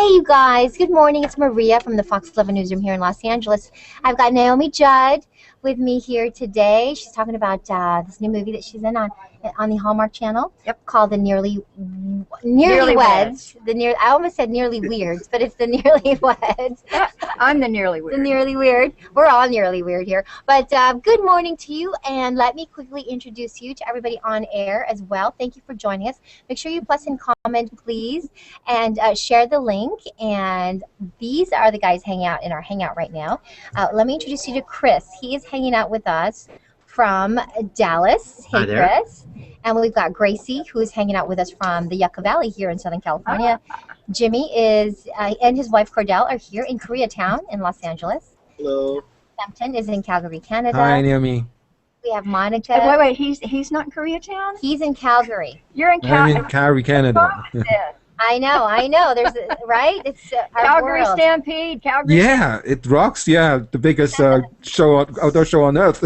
you guys. Good morning. It's Maria from the Fox 11 Newsroom here in Los Angeles. I've got Naomi Judd with me here today. She's talking about this new movie that she's in on the Hallmark Channel. Yep. Called the Nearly Weds. I almost said Nearly Weirds, but it's the Nearly Weds. I'm the Nearly Weird. The Nearly Weird. We're all nearly weird here. But good morning to you, and let me quickly introduce you to everybody on air as well. Thank you for joining us. Make sure you plus and comment, please, and share the link. And these are the guys hanging out in our Hangout right now. Let me introduce you to Chris. He is hanging out with us from Dallas. Hey, Chris. And we've got Gracie, who is hanging out with us from the Yucca Valley here in Southern California. Jimmy is and his wife Cordell are here in Koreatown in Los Angeles. Hello. Hampton is in Calgary, Canada. Hi, Naomi. We have Monica. Wait, he's not in Koreatown? He's in Calgary. You're in I'm in Calgary, Canada. I know. There's right. It's our Calgary world. Stampede. Calgary. Yeah, it rocks. Yeah, the biggest outdoor show on earth.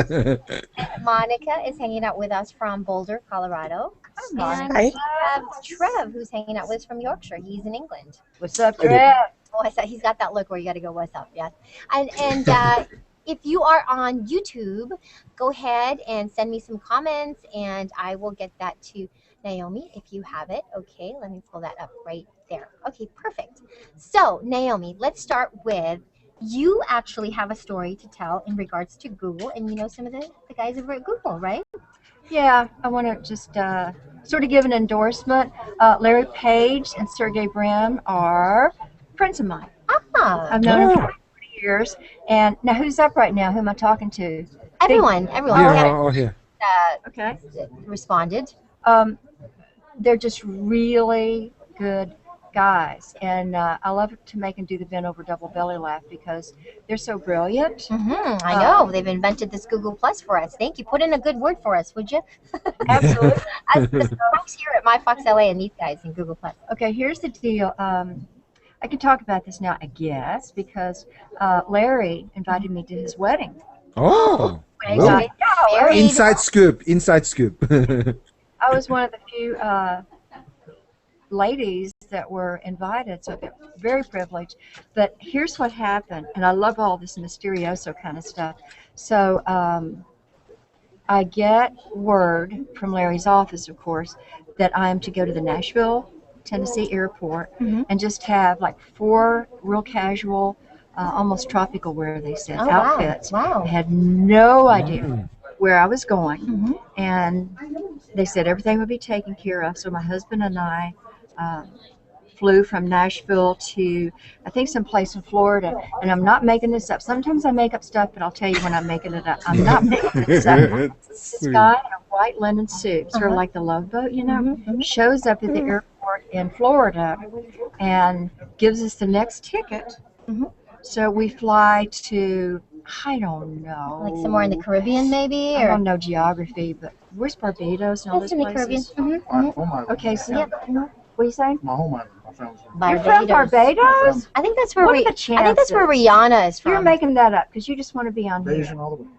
Monica is hanging out with us from Boulder, Colorado. And Hi. we have Trev, who's hanging out with us from Yorkshire. He's in England. What's up, Trev? Oh, he's got that look where you got to go, what's up? Yes. And if you are on YouTube, go ahead and send me some comments, and I will get that to Naomi if you have it. Okay, let me pull that up right there. Okay, perfect. So, Naomi, let's start with, you actually have a story to tell in regards to Google, and you know some of the guys over at Google, right? Yeah, I want to just sort of give an endorsement. Larry Page and Sergey Brin are friends of mine. I've known them for 40 years. And now, who's up right now? Who am I talking to? Everyone. Yeah, all here. Okay. Responded. They're just really good guys, and I love to make them do the bent over double belly laugh because they're so brilliant. I know. They've invented this Google Plus for us. Thank you. Put in a good word for us, would you? Absolutely. As the folks here at MyFOXLA and these guys in Google Plus. Okay, here's the deal. I can talk about this now, I guess, because Larry invited me to his wedding. Oh, Inside scoop. I was one of the few ladies that were invited, so they're very privileged. But here's what happened, and I love all this mysterioso kind of stuff. So I get word from Larry's office, of course, that I am to go to the Nashville, Tennessee airport and just have like 4 real casual, almost tropical wear, they said, outfits. Wow. I had no idea where I was going, and they said everything would be taken care of. So my husband and I flew from Nashville to, I think, someplace in Florida. And I'm not making this up. Sometimes I make up stuff, but I'll tell you when I'm making it up. I'm not making this up. This guy in a white linen suit, sort of like the Love Boat, you know, shows up at the airport in Florida and gives us the next ticket. So we fly to, I don't know. Like somewhere in the Caribbean, maybe? I don't know geography, but where's Barbados and all those in the places? Caribbean. Okay, so what are you saying? My home island. My family's from You're from Barbados? I think that's where What are the chances? I think that's where Rihanna is from. You're making that up because you just want to be on here. Asian all the way.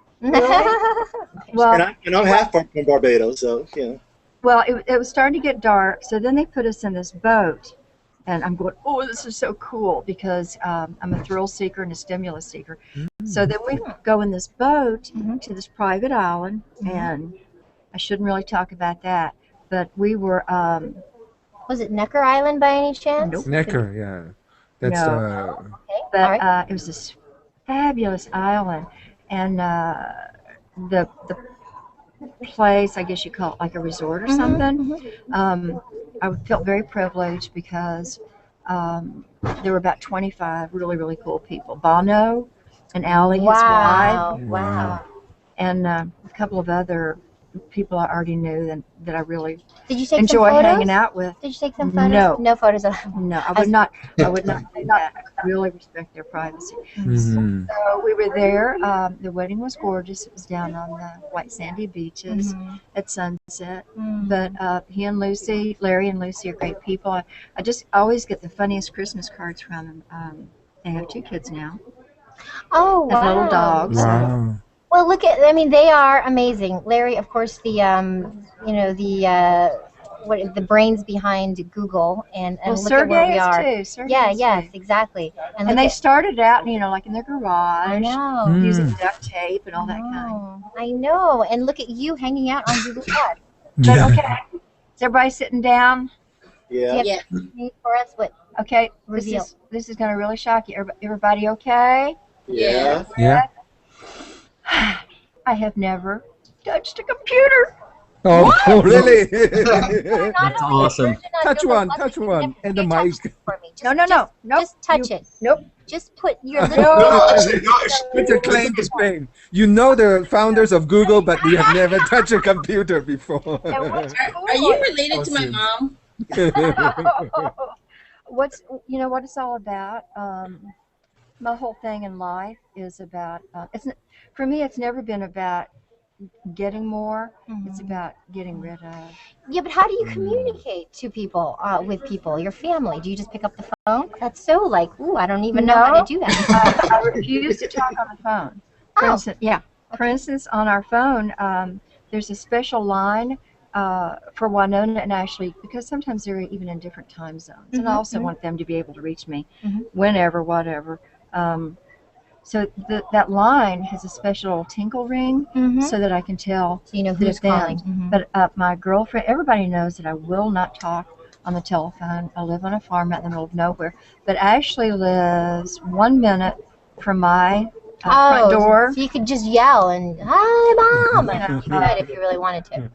Well, And I'm half from Barbados, so yeah. well, it was starting to get dark, so then they put us in this boat, and I'm going, oh, this is so cool because I'm a thrill seeker and a stimulus seeker. So then we go in this boat to this private island, and I shouldn't really talk about that, but we were. Was it Necker Island by any chance? Nope. Necker, yeah. That's Okay. But All right. it was this fabulous island, and the place, I guess you call it like a resort or something. I felt very privileged because there were about 25 really, really cool people. Bono and Allie, his wife, Wow. and a couple of other people I already knew and that I really Did you take enjoy some photos? hanging out with. Did you take some photos? No. No photos of No, I would not do that. I really respect their privacy. So we were there. The wedding was gorgeous. It was down on the white sandy beaches at sunset. But he and Lucy, Larry and Lucy are great people. I just always get the funniest Christmas cards from them. They have 2 kids now. Oh, wow. Have little dogs. wow. Well, look at, I mean, they are amazing. Larry, of course, the what the brains behind Google, and Well, look at where Sergey we is are. too. Sergey Yeah, is yes, too. exactly. And look they at, started out, like in their I garage, know. using Mm. duct tape and all that kind. I know. And look at you hanging out on Google Plus. But Yeah. okay, is everybody sitting down? Do you Yeah. have Yeah. anything for us? What Okay, reveal? this is going to really shock you. Everybody okay? Yeah. Yeah. I have never touched a computer. Oh, really? That's awesome. Touch one, touch one. And the mic. For me. No. Just Nope. touch it. Nope. Just put your No. little. No, actually, no. Put your claim to fame. You know the founders of Google, but you have never touched a computer before. And what's Are you related to my Awesome. mom? what it's all about. My whole thing in life is about. For me. It's never been about getting more. It's about getting rid of. Yeah, but how do you communicate to people, with people, your family? Do you just pick up the phone? That's so like, ooh, I don't even know how to do that. I refuse to talk on the phone. For instance, For instance, on our phone, there's a special line for Winona and Ashley, because sometimes they're even in different time zones, and I also want them to be able to reach me whenever, whatever. So that line has a special tinkle ring, so that I can tell. So you know that who's it's them. calling. But my girlfriend, everybody knows that I will not talk on the telephone. I live on a farm out in the middle of nowhere. But Ashley lives 1 minute from my front door. So you could just yell and, hi, Mom! And you could if you really wanted to.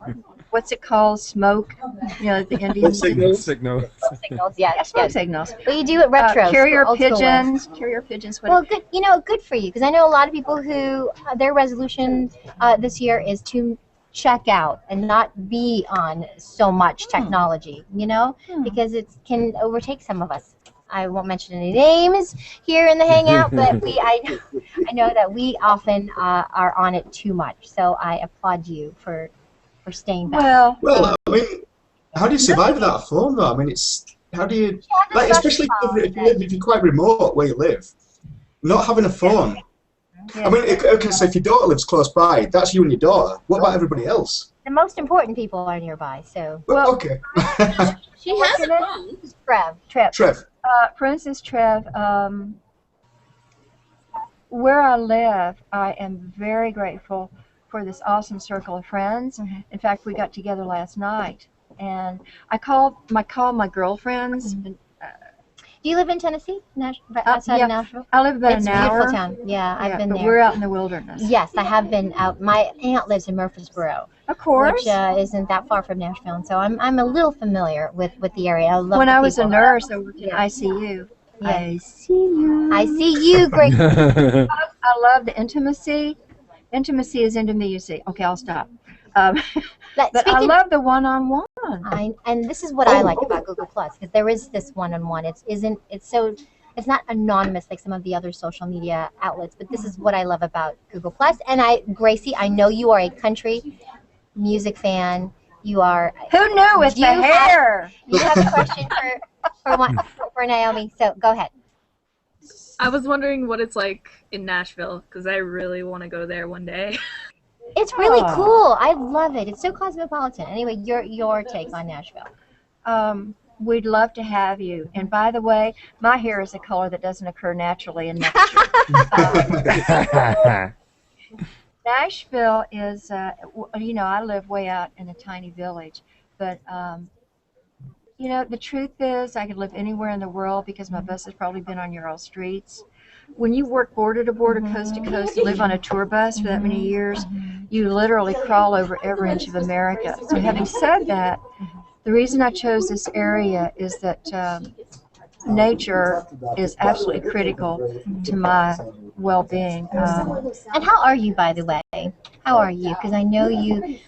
What's it called? Smoke? The Indians. Signals. Signal. Signals, yes. Smoke signals. But you do it retro. Carrier old school way. pigeons. Well, good. Good for you, because I know a lot of people who their resolution this year is to check out and not be on so much technology. Because it can overtake some of us. I won't mention any names here in the Hangout, but I know that we often are on it too much. So I applaud you for staying back. Well, I mean, how do you survive without a phone, though? I mean, how do you, like, especially if you're quite remote where you live, not having a phone. Yeah. I mean, okay, so if your daughter lives close by, that's you and your daughter. What about everybody else? The most important people are nearby. So Well, okay. She has a phone. Trev. For instance, Trev, where I live, I am very grateful for this awesome circle of friends. In fact, we got together last night, and I called my girlfriends. Do you live in Tennessee? Outside of Nashville? I live about It's an a hour. beautiful town. Yeah, I've been but there. we're out in the wilderness. Yes, I have been out. My aunt lives in Murfreesboro, Of course. which isn't that far from Nashville, and so I'm a little familiar with the area. I love When the I was a people. nurse, I worked in ICU. Yeah. I see you. I see you, great. I love the intimacy. Intimacy is intimacy. Okay, I'll stop. But I love the one-on-one. And this is what I like about Google Plus, because there is this one-on-one. It's not anonymous like some of the other social media outlets, but this is what I love about Google Plus. And Gracie, I know you are a country music fan. You are. Who knew with the hair? You have a question for Naomi, so go ahead. I was wondering what it's like in Nashville, because I really want to go there one day. It's really cool. I love it. It's so cosmopolitan. Anyway, your take on Nashville. We'd love to have you. And by the way, my hair is a color that doesn't occur naturally in Nashville. Nashville is, I live way out in a tiny village, but the truth is I could live anywhere in the world because my bus has probably been on your all streets. When you work border to border, coast to coast, live on a tour bus for that many years, you literally crawl over every inch of America. So having said that, the reason I chose this area is that nature is absolutely critical to my well-being. And how are you, by the way? How are you? Because I know we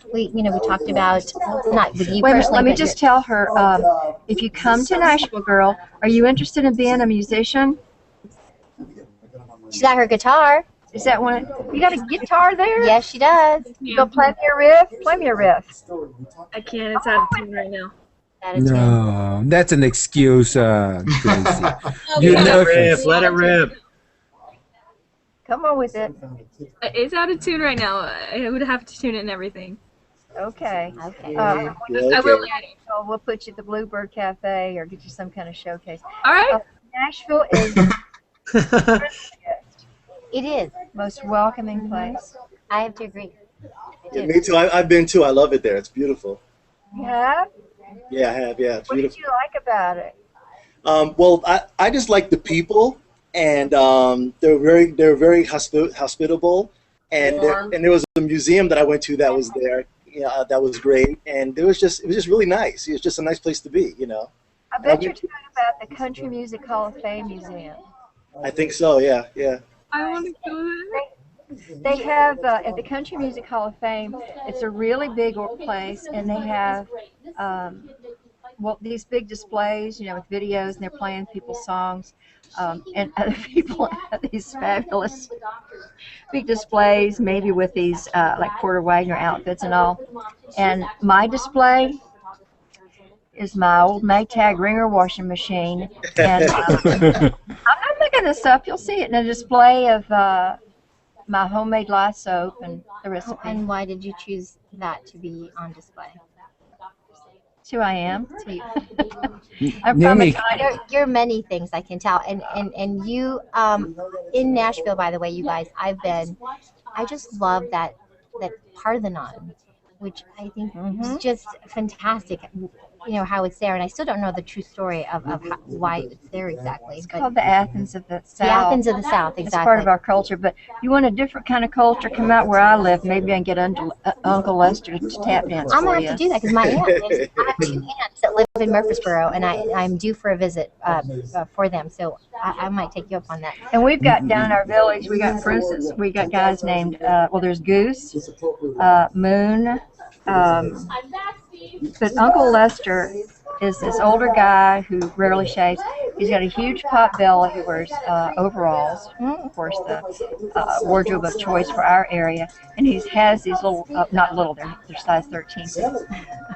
talked about, not with you Wait a minute, personally. let me but just tell her, if you come to Nashville, girl, are you interested in being a musician? She's got her guitar. Is that one? You got a guitar there? Yes, she does. Go play me a riff? Play me a riff. I can't. It's out of tune right now. No, that's an excuse, Gracie. You Let know, it rip. Let it rip. Come on with it. It's out of tune right now. I would have to tune it and everything. Okay. Okay. Uh, Yeah, I okay. will. so we'll put you at the Bluebird Cafe or get you some kind of showcase. All right. Nashville is the It is. most welcoming place. I have to agree. I Yeah, do. me too. I've been too. I love it there. It's beautiful. Yeah. Yeah, I have. Yeah, it's What did beautiful. you like about it? Well, I just like the people, and they're very hospitable, and there was a museum that I went to that was there. Yeah, that was great, and it was just really nice. It was just a nice place to be, you know. I And I bet you're went, talking about the Country Music Hall of Fame Museum. I think so. Yeah, yeah. I want to go there. They have at the Country Music Hall of Fame. It's a really big place, and they have well these big displays, you know, with videos, and they're playing people's songs, and other people have these fabulous big displays, maybe with these like Porter Wagner outfits and all. And my display is my old Maytag Ringer washing machine, and I'm not making this up. You'll see it in a display of my homemade lye soap and the Oh, recipe. and why did you choose that to be on display? That's who I am. So you, I'm from a Naomi, tiny. you're many things, I can tell. And you in Nashville, by the way, you guys, I just love that Parthenon, which I think is just fantastic. You know how it's there, and I still don't know the true story of why it's there exactly. It's But called the Athens of the South. the Athens of the South, It's part of exactly. our culture, but you want a different kind of culture, come out where I live. Maybe I can get Uncle Lester to tap dance I'm for gonna you. have to do that because my aunt lives. I have two aunts that live in Murfreesboro, and I'm due for a visit for them. So I might take you up on that. And we've got down in our village, we got, for instance, we got guys named, well, there's Goose, Moon, but Uncle Lester is this older guy who rarely shaves. He's got a huge pot belly. He wears overalls, of course, the wardrobe of choice for our area. And he has these little, not little, they're size 13,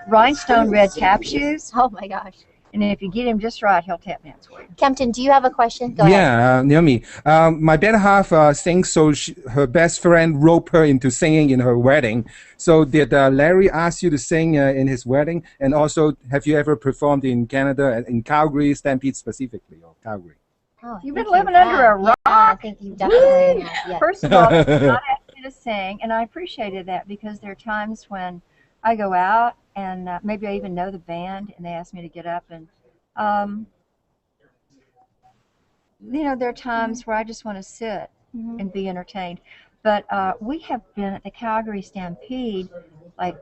rhinestone red tap shoes. Oh my gosh. And if you get him just right, he'll tap dance for you. Kempton, do you have a question? Go ahead. yeah, Naomi. My better half sings, so her best friend roped her into singing in her wedding. So did Larry ask you to sing in his wedding? And also, have you ever performed in Canada, in Calgary, Stampede specifically, or Calgary? Oh, I You've think been living you under have. a Yeah, I rock. think you definitely have. Yeah. First of all, I asked you to sing, and I appreciated that because there are times when I go out and maybe I even know the band, and they ask me to get up, and you know, there are times where I just want to sit and be entertained. But we have been at the Calgary Stampede like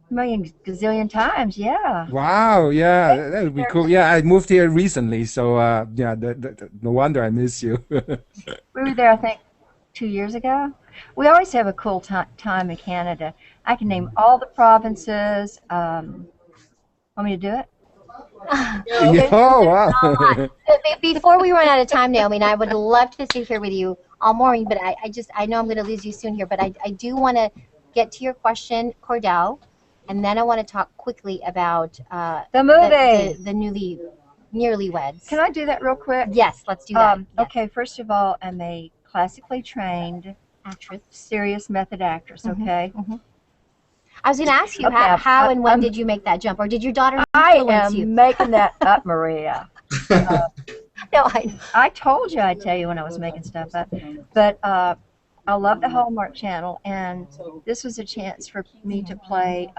a million gazillion times. Yeah. Wow, yeah, that would be cool. Yeah, I moved here recently, so yeah, no wonder I miss you. We were there, I think, 2 years ago. We always have a cool time in Canada. I can name all the provinces. Want me to do it? Oh, wow. Before we run out of time, Naomi, and I would love to sit here with you all morning, but I know I'm going to lose you soon here, but I do want to get to your question, Cordell, and then I want to talk quickly about The movie. the nearly Weds. Can I do that real quick? Yes, let's do that. Yeah. Okay, first of all, I'm a classically trained, Actress. serious method actress, okay? I was going to ask you Okay, how and when I'm- did you make that jump, or did your daughter I influence you? am making that up, Maria. No, I I told you I'd tell you when I was making stuff up. But I love the Hallmark Channel, and this was a chance for me to play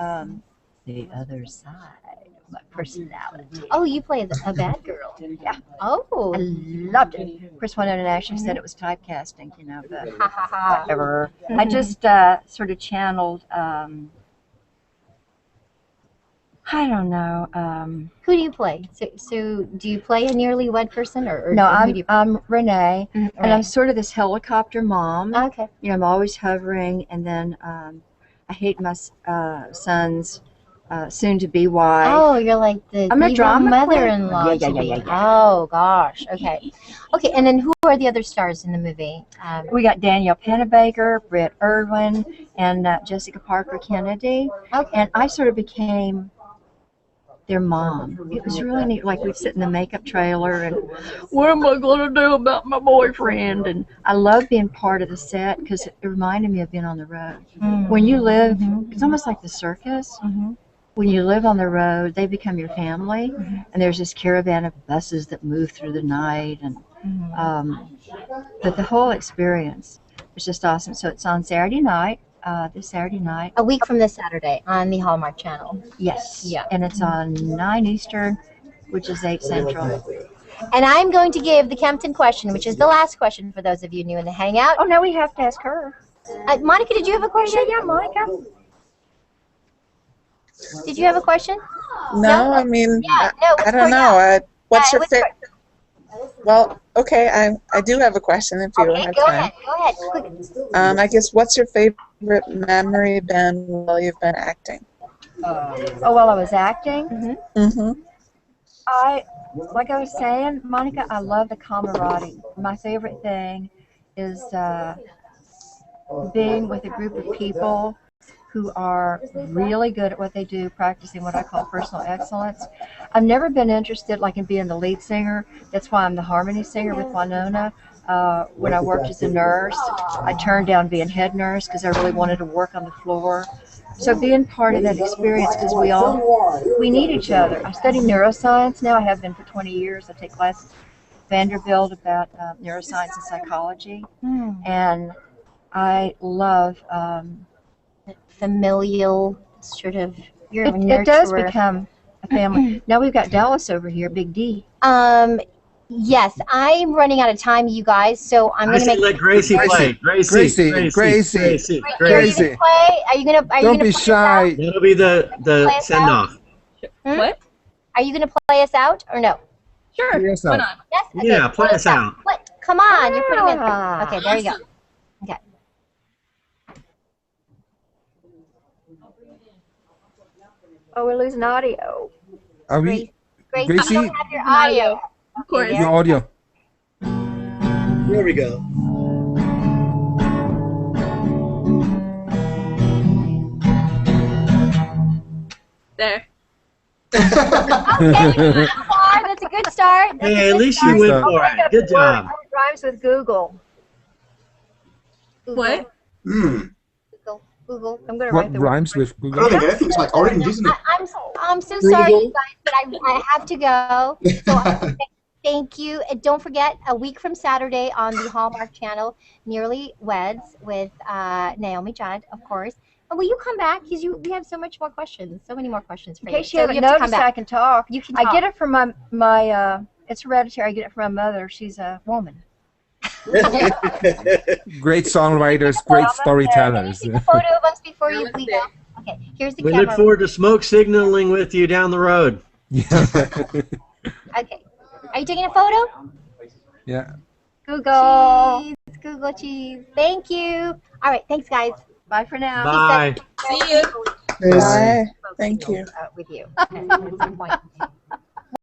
the other side of my personality. Oh, you play a bad girl. Yeah. Oh. I loved it. Of course, Winona actually said it was typecasting, you know, but Ha ha ha. whatever. I just sort of channeled, I don't know. Who do you play? So do you play a nearly wed person, or No, who do you I'm Renee, and Right. I'm sort of this helicopter mom. Okay. You know, I'm always hovering, and then I hate my son's soon-to-be wife. Oh, you're like the I'm a evil drama queen. mother-in-law. Yeah. to me. Oh gosh. Okay. Okay. And then who are the other stars in the movie? We got Danielle Pennebaker, Britt Irwin, and Jessica Parker Kennedy. Okay. And I sort of became their mom. It was really neat. Like we'd sit in the makeup trailer and what am I going to do about my boyfriend? And I love being part of the set because it reminded me of being on the road. When you live, it's almost like the circus. When you live on the road, they become your family, and there's this caravan of buses that move through the night, and but the whole experience was just awesome. So it's on Saturday night, this Saturday night. A week from this Saturday on the Hallmark Channel. Yes. Yeah. And it's on 9 Eastern, which is 8 Central. And I'm going to give the Kempton question, which is the last question for those of you new in the Hangout. Oh, now we have to ask her. Monica, did you have a question? Yeah, Monica. Did you have a question? No, I mean, Yeah, no, I don't know. What's your favorite? favorite? Well, okay, I do have a question if you Okay, have go time. ahead. Go ahead. Quick. I guess what's your favorite memory been while you've been acting? Oh, while I was acting, Mm-hmm. like I was saying, Monica, I love the camaraderie. My favorite thing is being with a group of people who are really good at what they do, practicing what I call personal excellence. I've never been interested like in being the lead singer. That's why I'm the harmony singer with Winona. When I worked as a nurse, I turned down being head nurse because I really wanted to work on the floor. So being part of that experience, because we need each other. I study neuroscience now. I have been for 20 years. I take classes at Vanderbilt about neuroscience and psychology. And I love Familial sort of. You're a it does nurturer. become a family. Now we've got Dallas over here, Big D. Yes, I'm running out of time, you guys. So I'm I going to say make. let Gracie play. Gracie. Are you Gracie. gonna play? Are you gonna? Are you Don't gonna be play us shy. That'll be the Play us send off. out? What? Are you gonna play us out or no? Sure. Yes, Why no. not? Yes. Okay, Yeah, play us out. What? Come on, you're putting it. Ah. Okay, there you go. Okay. Oh, we're losing audio. Are we? Gracie, Gracie? you don't have your audio. Of course. Your audio. There we go. There. Okay, that's a good start. That's a Hey, at good least start. you went for it. Good job. It rhymes with Google. What? Google. I'm going to What write the rhymes with I don't Google? think anything's like orange, isn't it? I'm so sorry, you guys, but I have to go. So thank you. And don't forget, a week from Saturday on the Hallmark Channel, Nearly Weds with Naomi Judd, of course. And will you come back? Because we have so much more questions, so many more questions for In you. case you So haven't have to come noticed, I back. can talk. You can I talk. get it from my it's hereditary. I get it from my mother. She's a woman. Great songwriters, great storytellers. Take a photo of us before you leave. Okay, here's the We camera. look forward to smoke signaling with you down the road. Yeah. Okay. Are you taking a photo? Yeah. Google. Cheese. Google cheese. Thank you. All right. Thanks, guys. Bye for now. Bye. See you. Bye. Thank you. With you at some point.